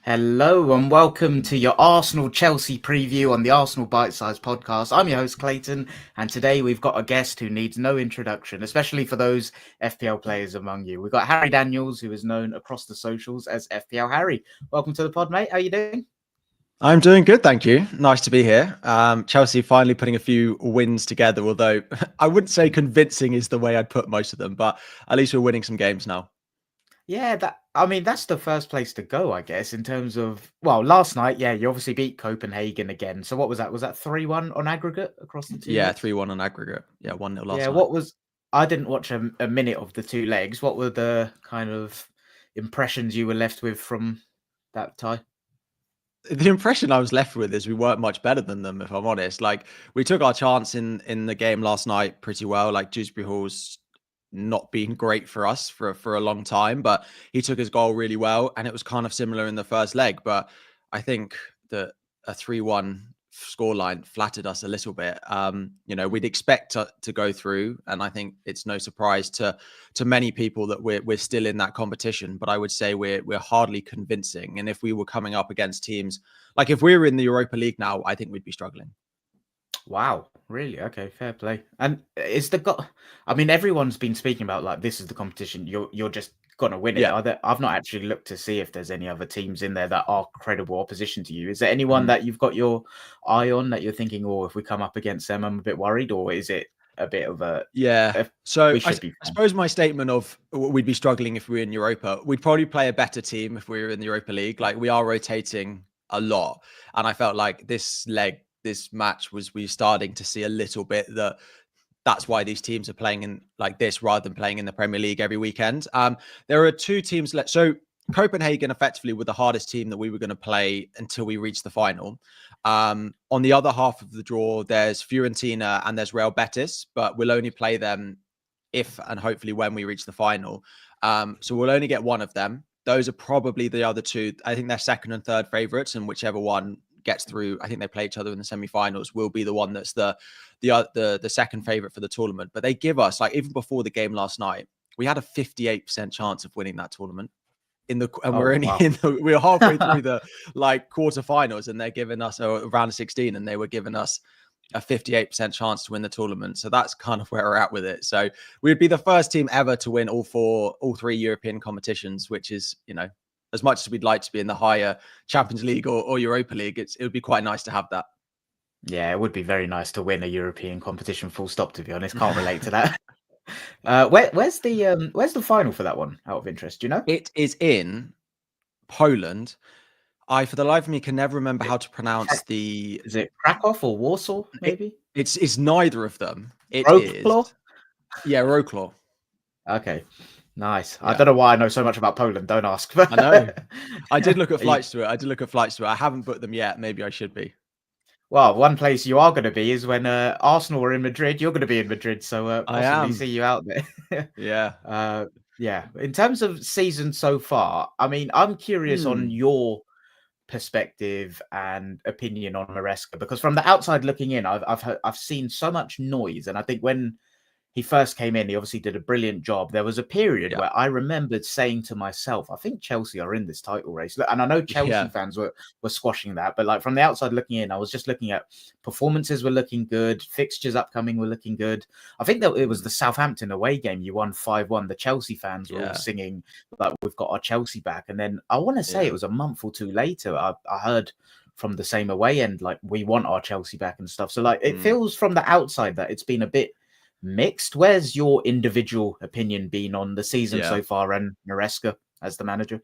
Hello and welcome to your Arsenal Chelsea preview on the Arsenal Bite Size podcast. I'm your host Clayton, and today we've got a guest who needs no introduction, especially for those FPL players among you. We've got Harry Daniels, who is known across the socials as FPLHarry. Welcome to the pod, mate. How are you doing? I'm doing good, thank you. Nice to be here. Chelsea finally putting a few wins together, although I wouldn't say convincing is the way I'd put most of them, but at least we're winning some games now. Yeah, that's the first place to go, I guess, in terms of, well, last night, yeah, you obviously beat Copenhagen again. So what was that? Was that 3-1 on aggregate across the two Yeah, legs? 3-1 on aggregate. Yeah, 1-0 Yeah, last night. I didn't watch a minute of the two legs. What were the kind of impressions you were left with from that tie? The impression I was left with is we weren't much better than them, if I'm honest. Like, we took our chance in the game last night pretty well. Like, Dewsbury Hall's not been great for us for a long time, but he took his goal really well, and it was kind of similar in the first leg. But I think that a 3-1 scoreline flattered us a little bit. We'd expect to go through, and I think it's no surprise to many people that we're still in that competition. But I would say we're hardly convincing. And if we were coming up against teams like if we were in the Europa League now, I think we'd be struggling. Wow, really? Okay, fair play. And I mean, everyone's been speaking about like this is the competition. You're just gonna win it. Yeah. I've not actually looked to see if there's any other teams in there that are credible opposition to you. Is there anyone Mm. that you've got your eye on that you're thinking, oh, if we come up against them, I'm a bit worried, or is it a bit of Yeah. a So we I, should be I fine? suppose my statement of we'd be struggling if we were in Europa, we'd probably play a better team if we were in the Europa League. Like, we are rotating a lot. And I felt like this match we're starting to see a little bit that's why these teams are playing in like this rather than playing in the Premier League every weekend. There are two teams. So Copenhagen effectively were the hardest team that we were going to play until we reached the final. On the other half of the draw, there's Fiorentina and there's Real Betis, but we'll only play them if and hopefully when we reach the final. So we'll only get one of them. Those are probably the other two. I think they're second and third favorites, and whichever one gets through, I think they play each other in the semi-finals, will be the one that's the second favorite for the tournament. But they give us, like, even before the game last night, we had a 58% chance of winning that tournament. And Oh we're only wow. we're halfway through the like quarterfinals, and they're giving us a round of 16, and they were giving us a 58% chance to win the tournament. So that's kind of where we're at with it. So we'd be the first team ever to win all three European competitions, which is, as much as we'd like to be in the higher Champions League or Europa League, it would be quite nice to have that. Yeah, it would be very nice to win a European competition. Full stop. To be honest, can't relate to that. Where's the final for that one? Out of interest, do you know? It is in Poland. I, for the life of me, can never remember how to pronounce the. Is it Krakow or Warsaw? Maybe It's neither of them. It is, Wrocław. yeah, Wrocław. Okay, nice. I Yeah, don't know why I know so much about Poland. Don't ask. I know. I did look at You- flights to it. I haven't booked them yet. Maybe I should be. well, one place you are going to be is when Arsenal are in Madrid. You're going to be in Madrid, so I possibly am. see you out there. Yeah. Yeah. In terms of season so far, I mean, I'm curious on Hmm. your perspective and opinion on Maresca because from the outside looking in, I've seen so much noise, and I think when he first came in, he obviously did a brilliant job. There was a period Yeah. where I remembered saying to myself, I think Chelsea are in this title race. And I know Chelsea Yeah. fans were squashing that, but like from the outside looking in, I was just looking at performances were looking good, fixtures upcoming were looking good. I think that it was the Southampton away game you won 5-1. The Chelsea fans were all Yeah. singing like we've got our Chelsea back. And then I want to say Yeah. it was a month or two later, I heard from the same away end, like we want our Chelsea back and stuff. So like it feels from the outside that it's been a bit mixed. Where's your individual opinion been on the season Yeah. so far and Maresca as the manager?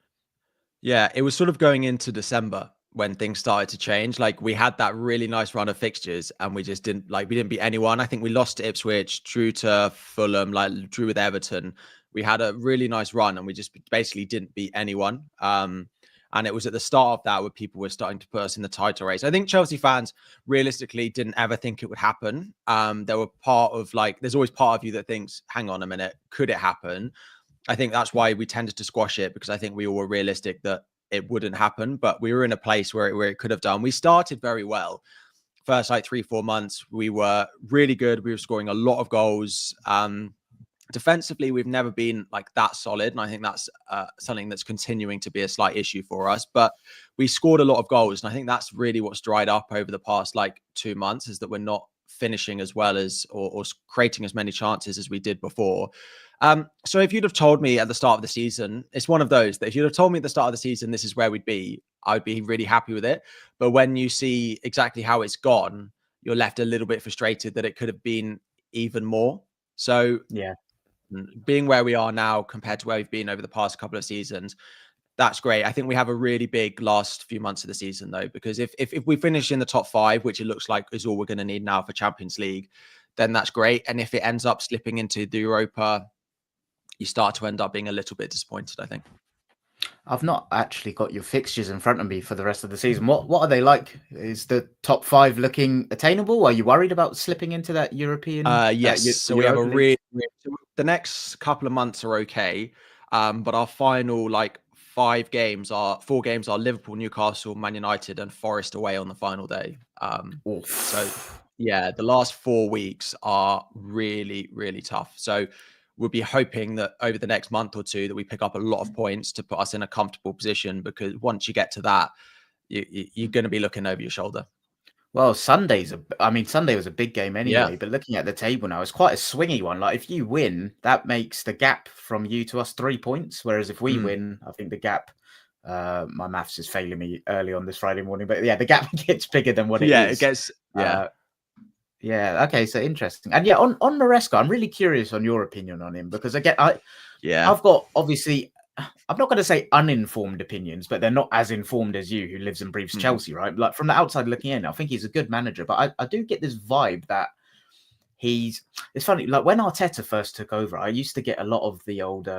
Yeah. It was sort of going into December when things started to change. Like, we had that really nice run of fixtures, and we just didn't beat anyone. I think we lost to Ipswich, drew to Fulham, like drew with Everton. We had a really nice run, and we just basically didn't beat anyone. And it was at the start of that where people were starting to put us in the title race. I think Chelsea fans realistically didn't ever think it would happen. There were there's always part of you that thinks, hang on a minute, could it happen? I think that's why we tended to squash it, because I think we all were realistic that it wouldn't happen, but we were in a place where it could have done. We started very well. First, like 3-4 months, we were really good. We were scoring a lot of goals. Defensively, we've never been like that solid, and I think that's something that's continuing to be a slight issue for us. But we scored a lot of goals, and I think that's really what's dried up over the past like 2 months, is that we're not finishing as well as or creating as many chances as we did before. So if you'd have told me at the start of the season, it's one of those that if you'd have told me at the start of the season this is where we'd be, I'd be really happy with it. But when you see exactly how it's gone, you're left a little bit frustrated that it could have been even more. So Yeah. being where we are now compared to where we've been over the past couple of seasons, that's great. I think we have a really big last few months of the season, though, because if we finish in the top 5, which it looks like is all we're going to need now for Champions League, then that's great. And if it ends up slipping into the Europa, you start to end up being a little bit disappointed, I think. I've not actually got your fixtures in front of me for the rest of the season. What are they like? Is the top 5 looking attainable? Are you worried about slipping into that European? Yes. So we have a the next couple of months are okay, but our final like 4 games are Liverpool, Newcastle, Man United, and Forest away on the final day. So yeah, the last 4 weeks are really, really tough. So we'll be hoping that over the next month or two that we pick up a lot of points to put us in a comfortable position, because once you get to that, you're going to be looking over your shoulder. Well, Sunday was a big game anyway, but looking at the table now, it's quite a swingy one. Like, if you win, that makes the gap from you to us 3 points. Whereas if we win, I think the gap, my maths is failing me early on this Friday morning, but yeah, the gap gets bigger than what it is. Yeah, it gets, yeah. Okay. So interesting. And yeah, on Maresca, I'm really curious on your opinion on him, because again, I've got, obviously, I'm not going to say uninformed opinions, but they're not as informed as you, who lives and breathes Chelsea, right? Like, from the outside looking in, I think he's a good manager, but I do get this vibe that it's funny. Like, when Arteta first took over, I used to get a lot of the old,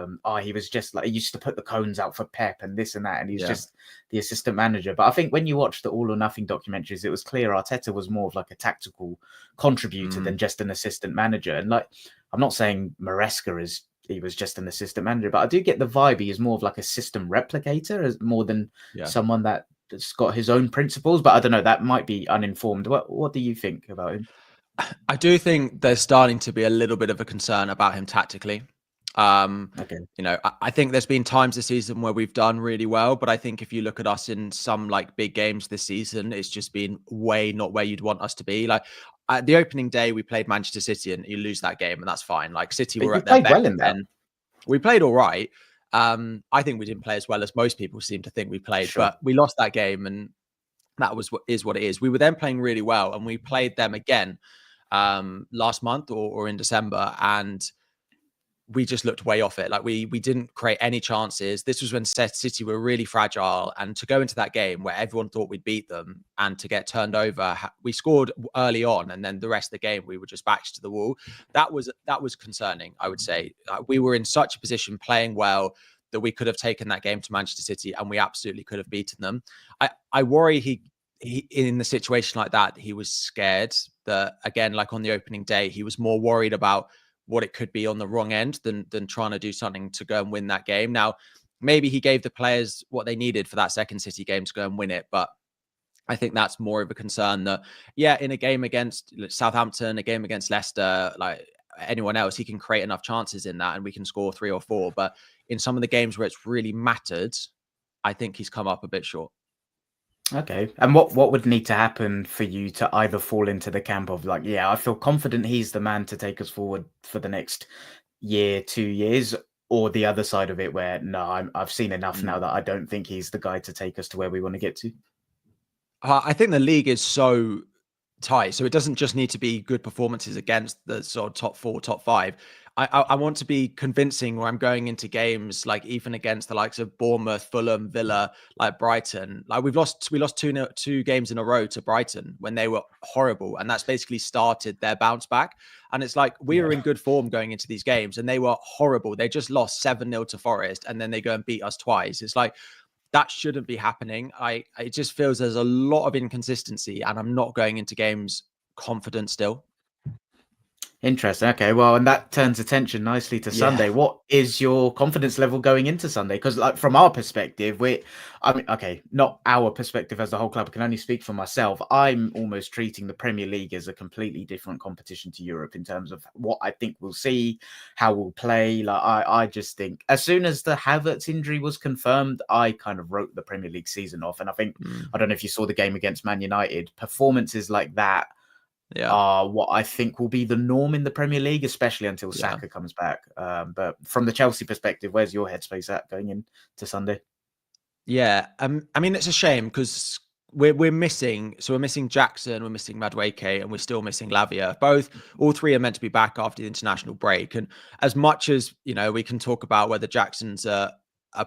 he was just like, he used to put the cones out for Pep and this and that, and he's just the assistant manager. But I think when you watch the All or Nothing documentaries, it was clear Arteta was more of like a tactical contributor than just an assistant manager. And like, I'm not saying Maresca he was just an assistant manager, but I do get the vibe he is more of like a system replicator, as more than someone that's got his own principles. But I don't know, that might be uninformed. What do you think about him? I do think there's starting to be a little bit of a concern about him tactically. Okay. You know, I think there's been times this season where we've done really well, but I think if you look at us in some like big games this season, it's just been way not where you'd want us to be. Like, at the opening day, we played Manchester City and you lose that game, and that's fine. Like, City were at their best, well in that. And we played all right. I think we didn't play as well as most people seem to think we played, but we lost that game, and that was what it is. We were then playing really well, and we played them again last month or in December, and we just looked way off it. Like, we didn't create any chances. This was when City were really fragile, and to go into that game where everyone thought we'd beat them and to get turned over, we scored early on, and then the rest of the game we were just backs to the wall. That was concerning, I would say. We were in such a position, playing well, that we could have taken that game to Manchester City, and we absolutely could have beaten them. I worry he in a situation like that, he was scared that, again, like on the opening day, he was more worried about what it could be on the wrong end than trying to do something to go and win that game. Now, maybe he gave the players what they needed for that second City game to go and win it, but I think that's more of a concern that, in a game against Southampton, a game against Leicester, like anyone else, he can create enough chances in that and we can score 3 or 4. But in some of the games where it's really mattered, I think he's come up a bit short. Okay. And what would need to happen for you to either fall into the camp of like, I feel confident he's the man to take us forward for the next year, 2 years, or the other side of it where, no, I've seen enough now that I don't think he's the guy to take us to where we want to get to? I think the league is so tight, so it doesn't just need to be good performances against the sort of top 4, top 5. I want to be convincing where I'm going into games like even against the likes of Bournemouth, Fulham, Villa, like Brighton. Like we lost 2 games in a row to Brighton when they were horrible, and that's basically started their bounce back. And it's like we were in good form going into these games, and they were horrible. They just lost 7-0 to Forest, and then they go and beat us twice. It's like that shouldn't be happening. It just feels there's a lot of inconsistency, and I'm not going into games confident still. Interesting. Okay, well, and that turns attention nicely to Yeah. Sunday. What is your confidence level going into Sunday? Because, like, from our perspective, I mean, okay, not our perspective as the whole club. I can only speak for myself. I'm almost treating the Premier League as a completely different competition to Europe in terms of what I think we'll see, how we'll play. Like, I just think as soon as the Havertz injury was confirmed, I kind of wrote the Premier League season off. And I think, I don't know if you saw the game against Man United, performances like that Yeah. are what I think will be the norm in the Premier League, especially until Yeah. Saka comes back. But from the Chelsea perspective, where's your headspace at going into Sunday? Yeah. I mean, it's a shame because we're missing. So we're missing Jackson, we're missing Madueke, and we're still missing Lavia. All three are meant to be back after the international break. And as much as we can talk about whether Jackson's a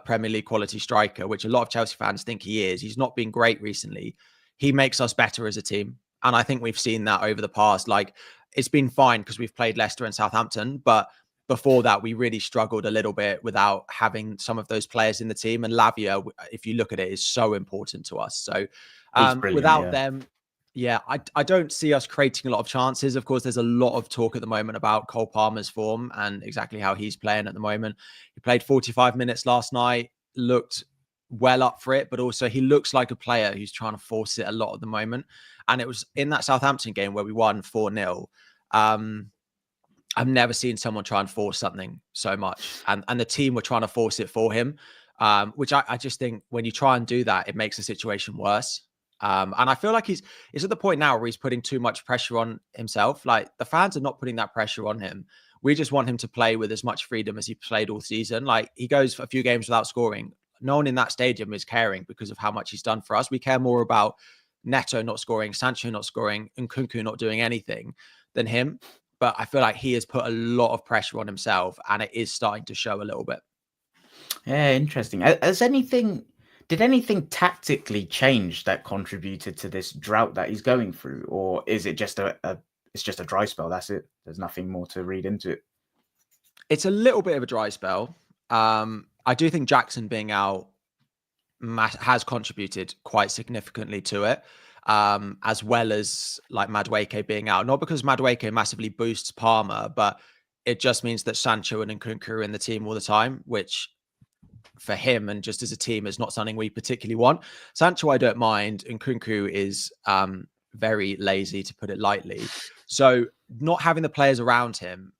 Premier League quality striker, which a lot of Chelsea fans think he is. He's not been great recently. He makes us better as a team. And I think we've seen that over the past. Like, it's been fine because we've played Leicester and Southampton, but before that, we really struggled a little bit without having some of those players in the team. And Lavia, if you look at it, is so important to us. So He's brilliant, without yeah. them, yeah, I don't see us creating a lot of chances. Of course, there's a lot of talk at the moment about Cole Palmer's form and exactly how he's playing at the moment. He played 45 minutes last night, looked well up for it, but also he looks like a player who's trying to force it a lot at the moment. And it was in that Southampton game where we won 4-0. I've never seen someone try and force something so much. And the team were trying to force it for him, which I just think when you try and do that, it makes the situation worse. And I feel like he's at the point now where he's putting too much pressure on himself. Like, the fans are not putting that pressure on him. We just want him to play with as much freedom as he played all season. Like, he goes for a few games without scoring. No one in that stadium is caring because of how much he's done for us. We care more about Neto not scoring, Sancho not scoring, and Nkunku not doing anything than him. But I feel like he has put a lot of pressure on himself, and it is starting to show a little bit. Yeah, interesting. Did anything tactically change that contributed to this drought that he's going through? Or is it just it's just a dry spell? That's it. There's nothing more to read into it. It's a little bit of a dry spell. I do think Jackson being out has contributed quite significantly to it, as well as like Madueke being out. Not because Madueke massively boosts Palmer, but it just means that Sancho and Nkunku are in the team all the time, which for him and just as a team is not something we particularly want. Sancho, I don't mind. Nkunku is very lazy, to put it lightly. So not having the players around him,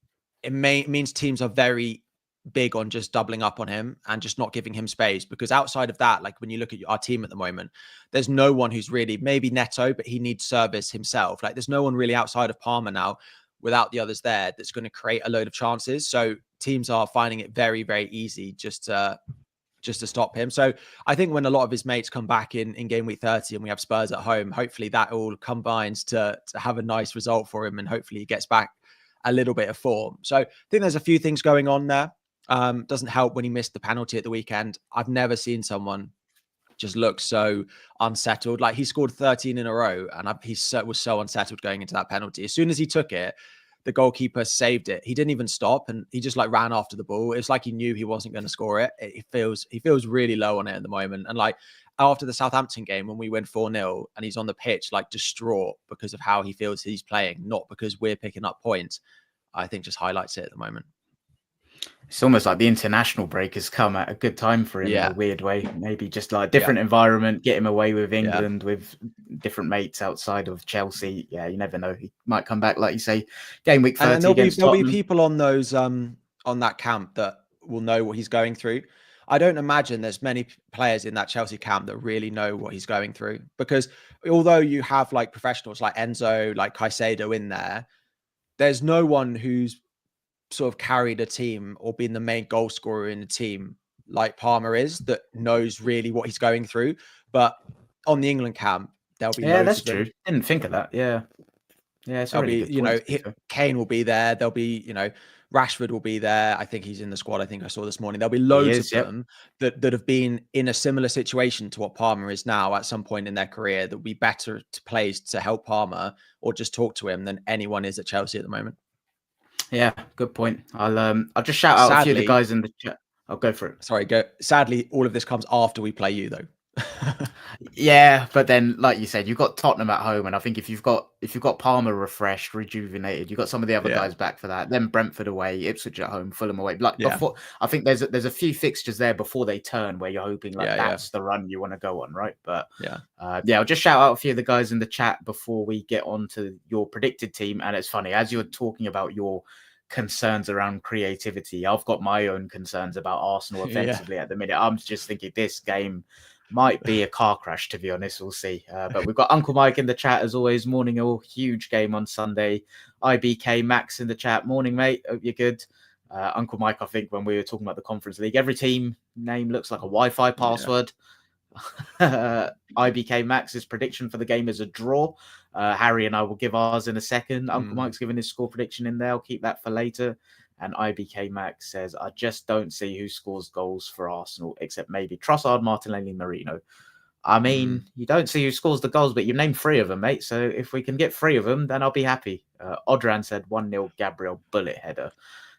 means teams are very big on just doubling up on him and just not giving him space. Because outside of that, like when you look at our team at the moment, there's no one who's really, maybe Neto, but he needs service himself. Like, there's no one really outside of Palmer now without the others there that's going to create a load of chances. So teams are finding it very, very easy just to stop him. So I think when a lot of his mates come back in game week 30 and we have Spurs at home, hopefully that all combines to have a nice result for him, and hopefully he gets back a little bit of form. So I think there's a few things going on there. Doesn't help when he missed the penalty at the weekend. I've never seen someone just look so unsettled. Like, he scored 13 in a row and he was so unsettled going into that penalty. As soon as he took it, the goalkeeper saved it. He didn't even stop, and he just like ran after the ball. It's like he knew he wasn't going to score it. He feels really low on it at the moment. And like after the Southampton game when we went 4-0 and he's on the pitch like distraught because of how he feels he's playing, not because we're picking up points, I think just highlights it at the moment. It's almost like the international break has come at a good time for him in a weird way. Maybe just like a different environment, get him away with England, with different mates outside of Chelsea. Yeah, you never know. He might come back, like you say, game week 30 and there'll be people on those on that camp that will know what he's going through. I don't imagine there's many players in that Chelsea camp that really know what he's going through, because although you have like professionals like Enzo, like Caicedo in there, there's no one who's sort of carried a team or been the main goal scorer in the team like Palmer is, that knows really what he's going through. But on the England camp, there'll be loads that's of them. true. Didn't think of that. Yeah, it's there'll really be, Kane will be there. There'll be, Rashford will be there. I think he's in the squad. I think I saw this morning. There'll be loads of them that have been in a similar situation to what Palmer is now at some point in their career, that will be better placed to help Palmer or just talk to him than anyone is at Chelsea at the moment. Yeah, good point. I'll just shout out a few of the guys in the chat. I'll go for it. Sorry, go. Sadly, all of this comes after we play you, though. Yeah, but then, like you said, you've got Tottenham at home, and I think if you've got Palmer refreshed, rejuvenated, you've got some of the other Yeah, guys back for that. Then Brentford away, Ipswich at home, Fulham away. Like yeah, before, I think there's a few fixtures there before they turn where you're hoping like yeah, yeah, that's the run you want to go on, right? But yeah. yeah, I'll just shout out a few of the guys in the chat before we get on to your predicted team. And it's funny as you're talking about your concerns around creativity, I've got my own concerns about Arsenal Yeah. offensively at the minute. I'm just thinking this game might be a car crash, to be honest. We'll see. But we've got Uncle Mike in the chat as always. Morning, all. Huge game on Sunday. IBK Max in the chat. Morning, mate. Hope you're good. Uncle Mike, I think when we were talking about the Conference League, every team name looks like a Wi-Fi password. IBK Max's prediction for the game is a draw. Harry and I will give ours in a second. Uncle Mike's giving his score prediction in there. I'll keep that for later. And IBK Max says, I just don't see who scores goals for Arsenal, except maybe Trossard, Martinelli, Marino. I mean, you don't see who scores the goals, but you named 3 of them, mate. So if we can get 3 of them, then I'll be happy. Odran said 1-0 Gabriel bullet header.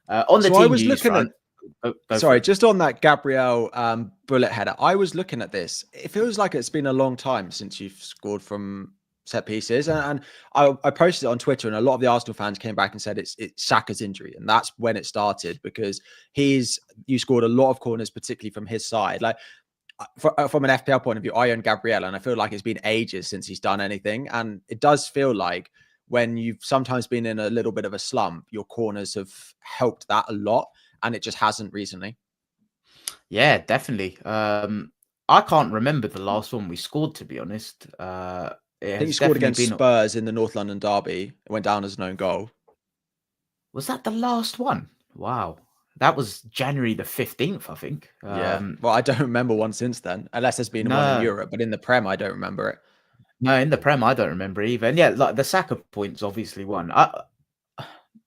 On the team news front. Sorry, just on that Gabriel bullet header, I was looking at this. It feels like it's been a long time since you've scored from set pieces, and I posted it on Twitter, and a lot of the Arsenal fans came back and said it's Saka's injury, and that's when it started, because you scored a lot of corners, particularly from his side. Like from an FPL point of view, I own Gabriel, and I feel like it's been ages since he's done anything, and it does feel like when you've sometimes been in a little bit of a slump, your corners have helped that a lot. And it just hasn't recently. Yeah, definitely. I can't remember the last one we scored, to be honest. I think you scored against Spurs in the North London derby. It went down as an own goal. Was that the last one? Wow. That was January the 15th, I think. Yeah. Well, I don't remember one since then, unless there's been one in Europe. But in the Prem, I don't remember it. No, in the Prem, I don't remember either. And yeah, like the Saka point's obviously one.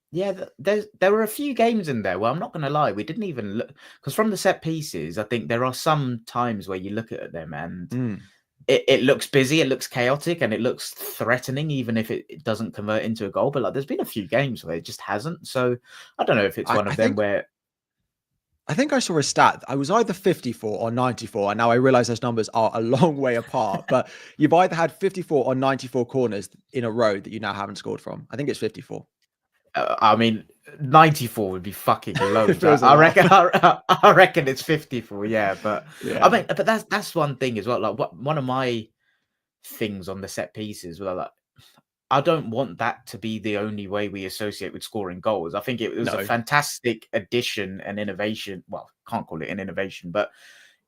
Yeah, there were a few games in there where I'm not going to lie, we didn't even look, because from the set pieces, I think there are some times where you look at them and it looks busy, it looks chaotic, and it looks threatening, even if it doesn't convert into a goal. But like, there's been a few games where it just hasn't. So I don't know if it's one of them where. I think I saw a stat. I was either 54 or 94, and now I realize those numbers are a long way apart. But you've either had 54 or 94 corners in a row that you now haven't scored from. I think it's 54. I mean, 94 would be fucking loads. I reckon it's 54. Yeah, but yeah. I mean, but that's one thing as well. Like, one of my things on the set pieces, well, like, I don't want that to be the only way we associate with scoring goals. I think it was a fantastic addition and innovation. Well, can't call it an innovation, but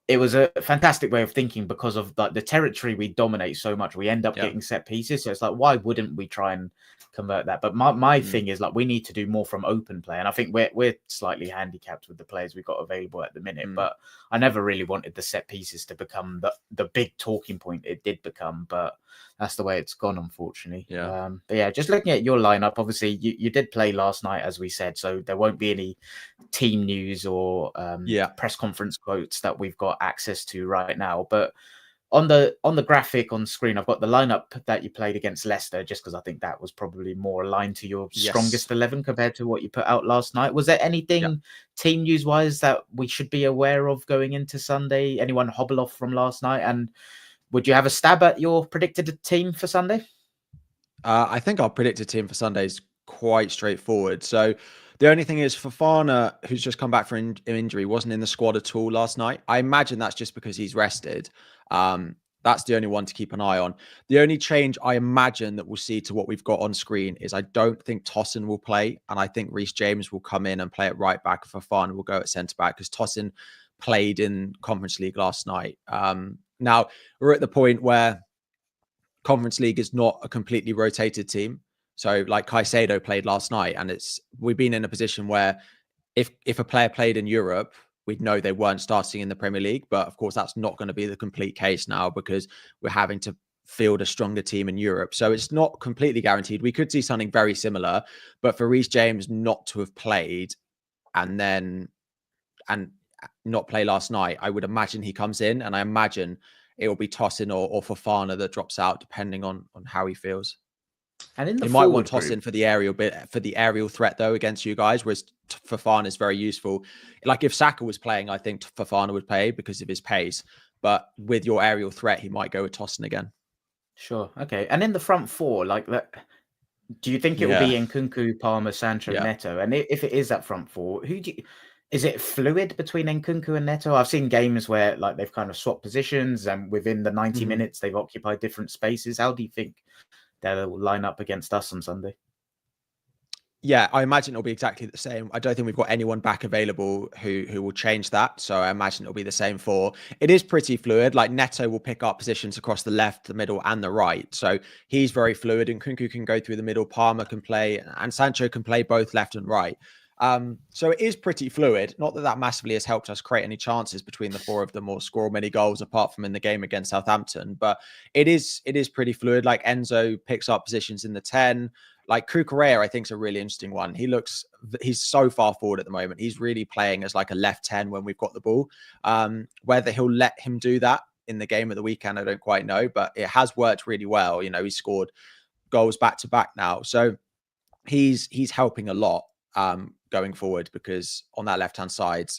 it was a fantastic way of thinking because of like the territory we dominate so much. We end up getting set pieces. So it's like, why wouldn't we try and convert that? But my thing is like, we need to do more from open play. And I think we're slightly handicapped with the players we've got available at the minute. But I never really wanted the set pieces to become the big talking point it did become. But that's the way it's gone, unfortunately. Yeah. But yeah, just looking at your lineup, obviously you did play last night, as we said, so there won't be any team news or press conference quotes that we've got access to right now. But on the graphic on screen, I've got the lineup that you played against Leicester, just because I think that was probably more aligned to your strongest 11 compared to what you put out last night. Was there anything team news wise that we should be aware of going into Sunday? Anyone hobble off from last night? And would you have a stab at your predicted team for Sunday? I think our predicted team for Sunday is quite straightforward. So the only thing is Fofana, who's just come back from injury, wasn't in the squad at all last night. I imagine that's just because he's rested. That's the only one to keep an eye on. The only change I imagine that we'll see to what we've got on screen is I don't think Tosin will play. And I think Reece James will come in and play at right back. Fofana will go at centre back because Tosin played in Conference League last night. Now, we're at the point where Conference League is not a completely rotated team. So like Caicedo played last night, and we've been in a position where if a player played in Europe, we'd know they weren't starting in the Premier League. But of course, that's not going to be the complete case now because we're having to field a stronger team in Europe. So it's not completely guaranteed. We could see something very similar, but for Reece James not to have played and not play last night, I would imagine he comes in, and I imagine it will be Tosin or Fofana that drops out depending on how he feels. And he might want Tosin for the aerial threat though against you guys, whereas Fofana is very useful. Like if Saka was playing, I think Fofana would play because of his pace. but with your aerial threat, he might go with Tosin again. Sure. Okay. And in the front four, like that, do you think it will be Yeah, Nkunku, Palmer, Sancho, yeah. Neto? And if it is that front four, is it fluid between Nkunku and Neto? I've seen games where like they've kind of swapped positions and within the 90 Mhm. minutes they've occupied different spaces. How do you think they'll line up against us on Sunday? Yeah, I imagine it'll be exactly the same. I don't think we've got anyone back available who will change that. So I imagine it'll be the same for. It is pretty fluid. Like Neto will pick up positions across the left, the middle, and the right. So he's very fluid. And Nkunku can go through the middle. Palmer can play, and Sancho can play both left and right. So it is pretty fluid. Not that that massively has helped us create any chances between the four of them or score many goals apart from in the game against Southampton. But it is pretty fluid. Like Enzo picks up positions in the 10. Like Cucurella, I think is a really interesting one. He's so far forward at the moment. He's really playing as like a left 10 when we've got the ball. Whether he'll let him do that in the game at the weekend, I don't quite know, but it has worked really well. You know, he's scored goals back to back now. So he's helping a lot going forward, because on that left-hand side,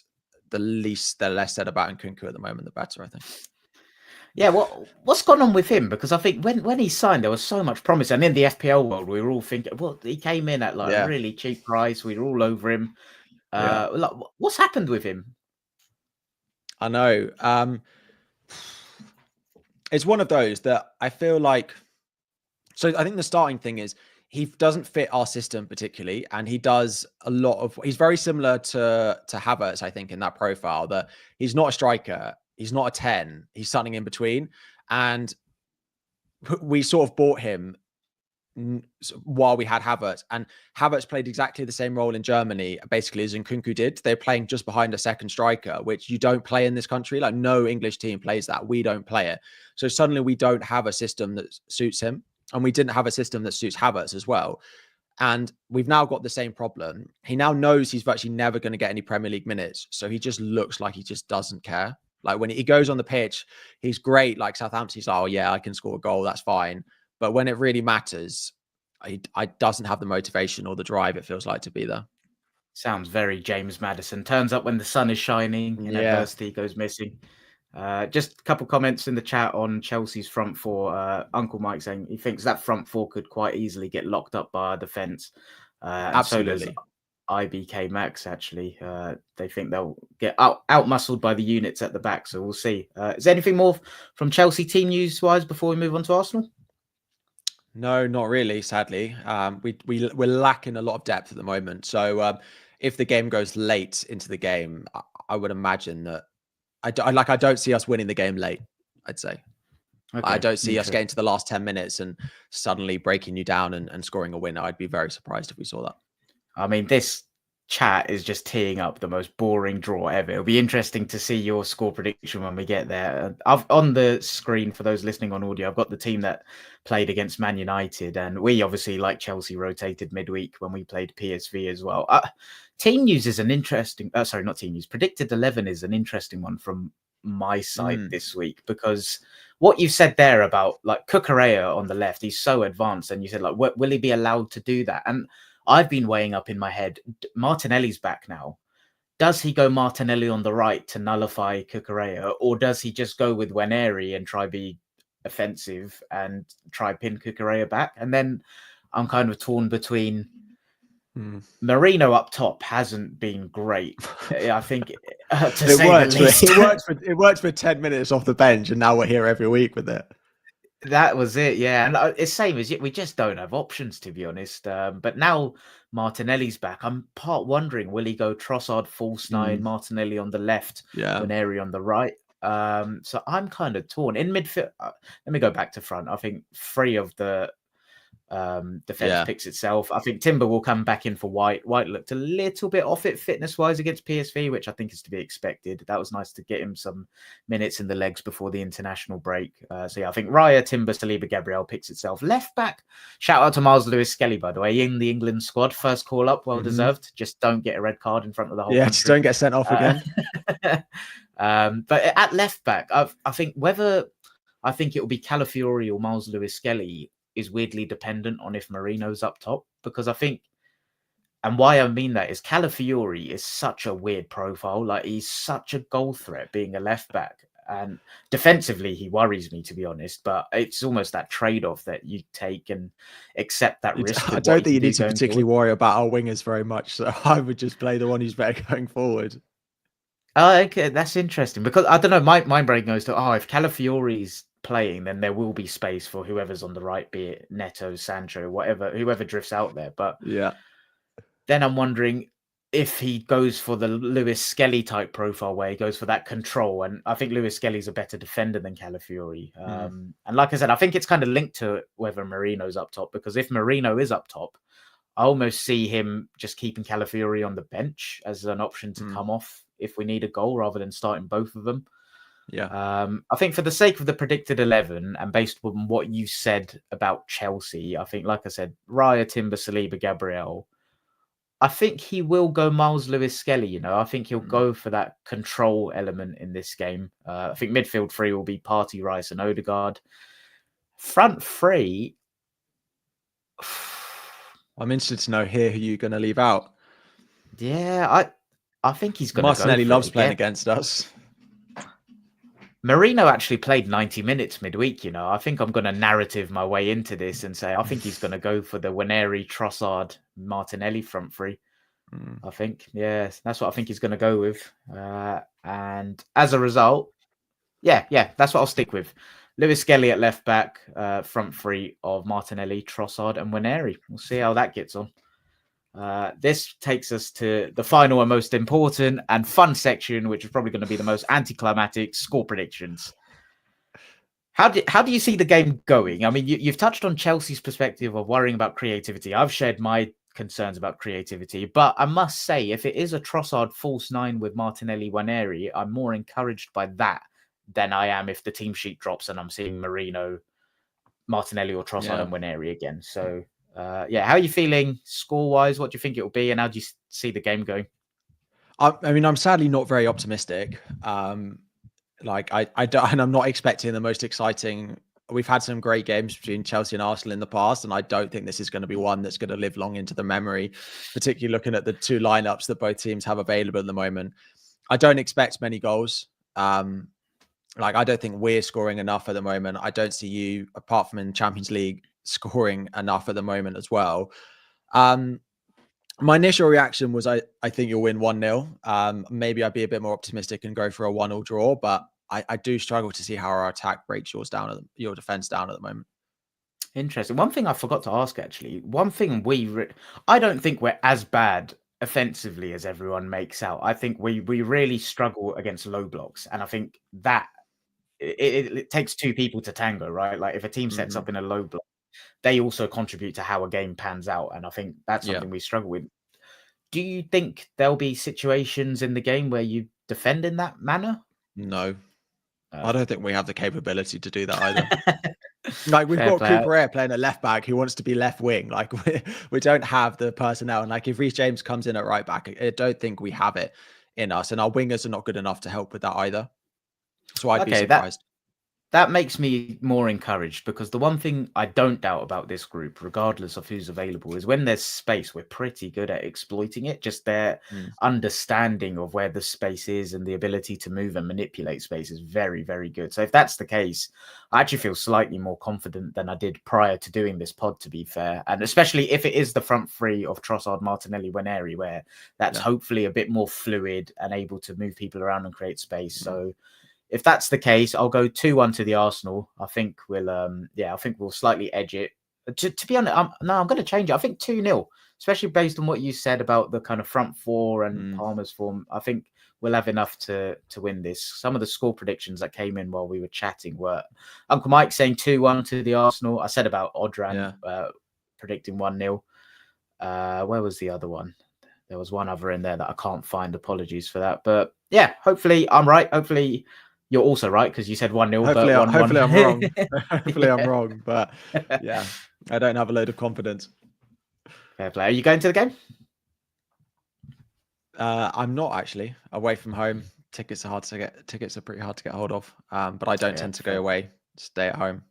the less said about Nkunku at the moment, the better, I think. Yeah, what's gone on with him? Because I think when he signed, there was so much promise, and in the FPL world, we were all thinking, well, he came in at like a really cheap price. We were all over him. Like, what's happened with him? I know. It's one of those that I feel like. So I think the starting thing is he doesn't fit our system particularly, and he does a lot of. He's very similar to Havertz, I think, in that profile. That he's not a striker, he's not a 10, he's something in between, and we sort of bought him while we had Havertz, and Havertz played exactly the same role in Germany, basically, as Nkunku did. They're playing just behind a second striker, which you don't play in this country. Like no English team plays that. We don't play it. So suddenly we don't have a system that suits him. And we didn't have a system that suits Havertz as well. And we've now got the same problem. He now knows he's virtually never going to get any Premier League minutes. So he just looks like he just doesn't care. Like when he goes on the pitch, he's great. Like Southampton, he's like, oh yeah, I can score a goal. That's fine. But when it really matters, I doesn't have the motivation or the drive, it feels like, to be there. Sounds very James Maddison. Turns up when the sun is shining and adversity goes missing. Just a couple comments in the chat on Chelsea's front four. Uncle Mike saying he thinks that front four could quite easily get locked up by our defence. Absolutely. So does IBK Max, actually. They think they'll get out-muscled by the units at the back, so we'll see. Is there anything more from Chelsea team news-wise before we move on to Arsenal? No, not really, sadly. We're lacking a lot of depth at the moment. So if the game goes late into the game, I would imagine that I don't see us winning the game late, I'd say. Okay, I don't see us getting to the last 10 minutes and suddenly breaking you down and scoring a win. I'd be very surprised if we saw that. I mean, this chat is just teeing up the most boring draw ever. It'll be interesting to see your score prediction when we get there. I've on the screen, for those listening on audio, I've got the team that played against Man United, and we obviously, like Chelsea, rotated midweek when we played PSV as well. Team news is an interesting, sorry, not team news, predicted 11 is an interesting one from my side this week, because what you said there about like Cucurella on the left, he's so advanced, and you said like, will he be allowed to do that? And I've been weighing up in my head, Martinelli's back now. Does he go Martinelli on the right to nullify Cucurella, or does he just go with Nwaneri and try be offensive and try pin Cucurella back? And then I'm kind of torn between Marino up top hasn't been great. I think it worked for 10 minutes off the bench, and now we're here every week with it. That was it, yeah. And it's same as we just don't have options, to be honest. But now Martinelli's back. I'm part wondering, will he go Trossard false nine, Martinelli on the left, Nwaneri on the right? So I'm kind of torn. In midfield, let me go back to front. I think three of the defense picks itself. I think Timber will come back in for White. White looked a little bit off it fitness-wise against PSV, which I think is to be expected. That was nice to get him some minutes in the legs before the international break. So yeah, I think Raya, Timber, Saliba, Gabriel picks itself. Left back, shout out to Miles Lewis-Skelly, by the way, in the England squad. First call up, well deserved. Just don't get a red card in front of the whole country. Just don't get sent off again. But at left back, I think it will be Calafiori or Miles Lewis-Skelly is weirdly dependent on if Marino's up top, because I think, and why I mean that is Calafiori is such a weird profile. Like, he's such a goal threat being a left back, And defensively, he worries me, to be honest. But it's almost that trade-off that you take and accept that risk. I With don't what think you do need to going particularly forward. worry about our wingers very much. So I would just play the one who's better going forward. Oh, okay, that's interesting because I don't know. My brain goes to if Calafiori's playing, then there will be space for whoever's on the right, be it Neto, Sancho, whoever drifts out there. But Yeah. then I'm wondering if he goes for the Lewis Skelly type profile where he goes for that control. And I think Lewis Skelly's a better defender than Calafiori. And like I said, I think it's kind of linked to whether Marino's up top, because if Marino is up top, I almost see him just keeping Calafiori on the bench as an option to come off if we need a goal rather than starting both of them. Yeah. I think for the sake of the predicted 11 and based on what you said about Chelsea, I think, like I said, Raya, Timber, Saliba, Gabriel, I think he will go Miles Lewis Skelly. I think he'll go for that control element in this game. I think midfield three will be Partey, Rice, and Odegaard. Front three. I'm interested to know here who you're going to leave out. Yeah, I think he's going to go. Martinelli loves playing against us. Marino actually played 90 minutes midweek. I think I'm going to narrative my way into this and say I think he's going to go for the Waneri, Trossard, Martinelli front three. I think, yes, that's what I think he's going to go with. And as a result, yeah, that's what I'll stick with. Lewis Skelly at left back, front three of Martinelli, Trossard, and Waneri. We'll see how that gets on. This takes us to the final and most important and fun section, which is probably going to be the most anticlimactic: score predictions. How do you see the game going? I mean, you've touched on Chelsea's perspective of worrying about creativity. I've shared my concerns about creativity, but I must say, if it is a Trossard false nine with Martinelli, Waneri, I'm more encouraged by that than I am if the team sheet drops and I'm seeing Marino, Martinelli, or Trossard and Waneri again. So, how are you feeling score-wise? What do you think it will be, and how do you see the game going? I mean, I'm sadly not very optimistic. I don't, and I'm not expecting the most exciting. We've had some great games between Chelsea and Arsenal in the past, and I don't think this is going to be one that's going to live long into the memory, particularly looking at the two lineups that both teams have available at the moment. I don't expect many goals. I don't think we're scoring enough at the moment. I don't see you, apart from in Champions League, scoring enough at the moment as well. My initial reaction was I think you'll win 1-0. Maybe I'd be a bit more optimistic and go for a 1-1 draw, but I do struggle to see how our attack breaks your defense down at the moment. Interesting. One thing I forgot to ask, actually. One thing I don't think we're as bad offensively as everyone makes out. I think we really struggle against low blocks, and I think that it takes two people to tango, right? Like if a team sets up in a low block, they also contribute to how a game pans out, and I think that's something we struggle with. Do you think there'll be situations in the game where you defend in that manner? No. I don't think we have the capability to do that either. We've got Cooper Air playing at left back who wants to be left wing. We don't have the personnel. And if Reece James comes in at right back, I don't think we have it in us. And our wingers are not good enough to help with that either. So I'd be surprised. That makes me more encouraged, because the one thing I don't doubt about this group, regardless of who's available, is when there's space, we're pretty good at exploiting it. Just their understanding of where the space is and the ability to move and manipulate space is very, very good. So if that's the case, I actually feel slightly more confident than I did prior to doing this pod, to be fair. And especially if it is the front three of Trossard, Martinelli, Waneri, where that's hopefully a bit more fluid and able to move people around and create space. So if that's the case, I'll go 2-1 to the Arsenal. I think we'll slightly edge it. To be honest, I'm going to change it. I think 2-0, especially based on what you said about the kind of front four and Palmer's form. I think we'll have enough to win this. Some of the score predictions that came in while we were chatting were Uncle Mike saying 2-1 to the Arsenal. I said about Odran predicting 1-0. Where was the other one? There was one other in there that I can't find. Apologies for that. But yeah, hopefully I'm right. Hopefully you're also right, because you said 1-0. Hopefully I'm wrong. Hopefully I'm wrong. But yeah, I don't have a load of confidence. Fair play. Are you going to the game? I'm not actually. Away from home, tickets are pretty hard to get hold of. But I don't tend to go away. Stay at home.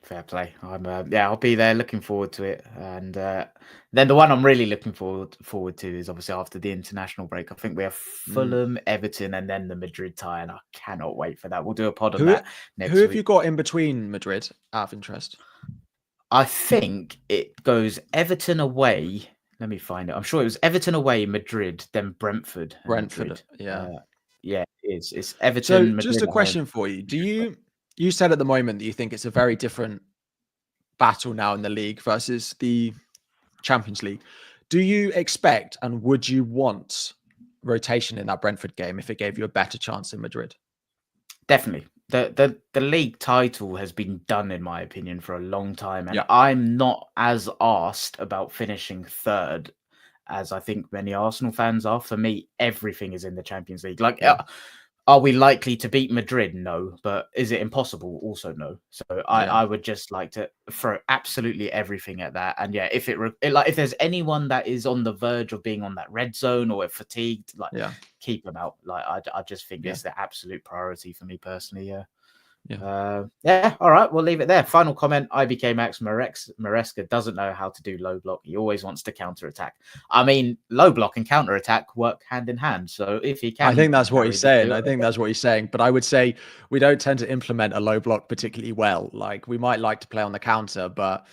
Fair play. I'll be there, looking forward to it. And then the one I'm really looking forward to is obviously after the international break. I think we have Fulham, Everton, and then the Madrid tie, and I cannot wait for that. We'll do a pod on that next Who have week. you got in between Madrid, out of interest? I think it goes Everton away. Let me find it. I'm sure it was Everton away, Madrid, then Brentford. Brentford, yeah. Yeah, it is. It's Everton. So Madrid just a question for you. You said at the moment that you think it's a very different battle now in the league versus the Champions League. Do you expect and would you want rotation in that Brentford game if it gave you a better chance in Madrid? Definitely. The league title has been done, in my opinion, for a long time. And I'm not as arsed about finishing third as I think many Arsenal fans are. For me, everything is in the Champions League. Are we likely to beat Madrid? No. But is it impossible? Also, no. So I would just like to throw absolutely everything at that. And if if there's anyone that is on the verge of being on that red zone or fatigued, keep them out. I just think it's the absolute priority for me personally. All right, we'll leave it there. Final comment. IBK Max Maresca doesn't know how to do low block. He always wants to counter attack. I mean, low block and counter attack work hand in hand. So if he can, I think that's what he's saying. But I would say we don't tend to implement a low block particularly well. Like, we might like to play on the counter, but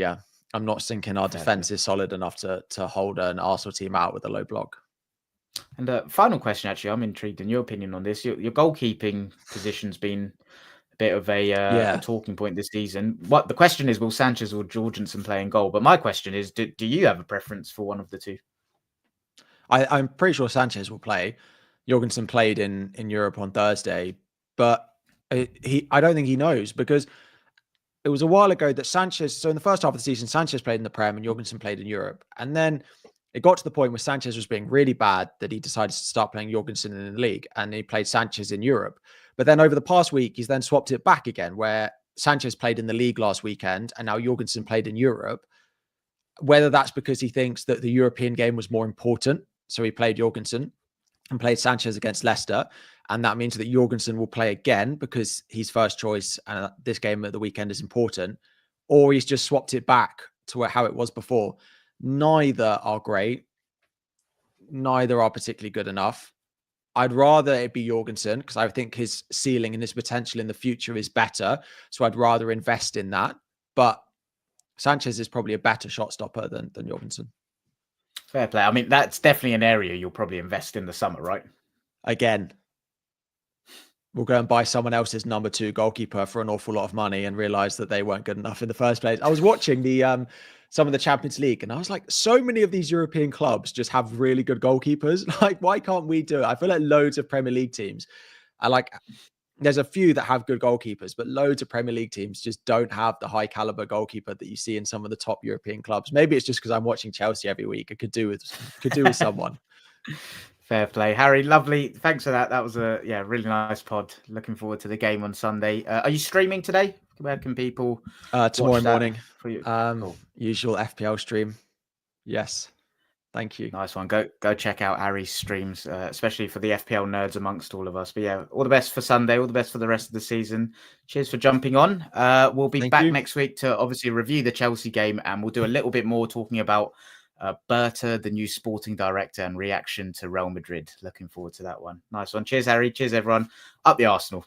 I'm not thinking our defense is solid enough to hold an Arsenal team out with a low block. And final question, actually, I'm intrigued in your opinion on this. Your goalkeeping position's been a bit of a talking point this season. What the question is, will Sanchez or Jorgensen play in goal? But my question is, do you have a preference for one of the two? I'm pretty sure Sanchez will play. Jorgensen played in Europe on Thursday, but I don't think he knows, because it was a while ago that Sanchez. So in the first half of the season, Sanchez played in the Prem and Jorgensen played in Europe, and then it got to the point where Sanchez was being really bad that he decided to start playing Jorgensen in the league, and he played Sanchez in Europe. But then over the past week, he's then swapped it back again, where Sanchez played in the league last weekend and now Jorgensen played in Europe. Whether that's because he thinks that the European game was more important, so he played Jorgensen and played Sanchez against Leicester, and that means that Jorgensen will play again because he's first choice and this game at the weekend is important, or he's just swapped it back to how it was before. Neither are great. Neither are particularly good enough. I'd rather it be Jorgensen because I think his ceiling and his potential in the future is better. So I'd rather invest in that. But Sanchez is probably a better shot stopper than Jorgensen. Fair play. I mean, that's definitely an area you'll probably invest in the summer, right? Again, we'll go and buy someone else's number 2 goalkeeper for an awful lot of money and realize that they weren't good enough in the first place. I was watching some of the Champions League, and I was like, so many of these European clubs just have really good goalkeepers. Like, why can't we do it? I feel like loads of Premier League teams there's a few that have good goalkeepers, but loads of Premier League teams just don't have the high caliber goalkeeper that you see in some of the top European clubs. Maybe it's just because I'm watching Chelsea every week. I could do with someone. Fair play. Harry, lovely. Thanks for that. That was a really nice pod. Looking forward to the game on Sunday. Are you streaming today? Where can people tomorrow morning for you? Cool. Usual FPL stream. Yes. Thank you. Nice one. Go check out Harry's streams, especially for the FPL nerds amongst all of us. But all the best for Sunday. All the best for the rest of the season. Cheers for jumping on. We'll be back next week to obviously review the Chelsea game, and we'll do a little bit more talking about Berta, the new sporting director, and reaction to Real Madrid. Looking forward to that one. Nice one. Cheers, Harry. Cheers, everyone. Up the Arsenal.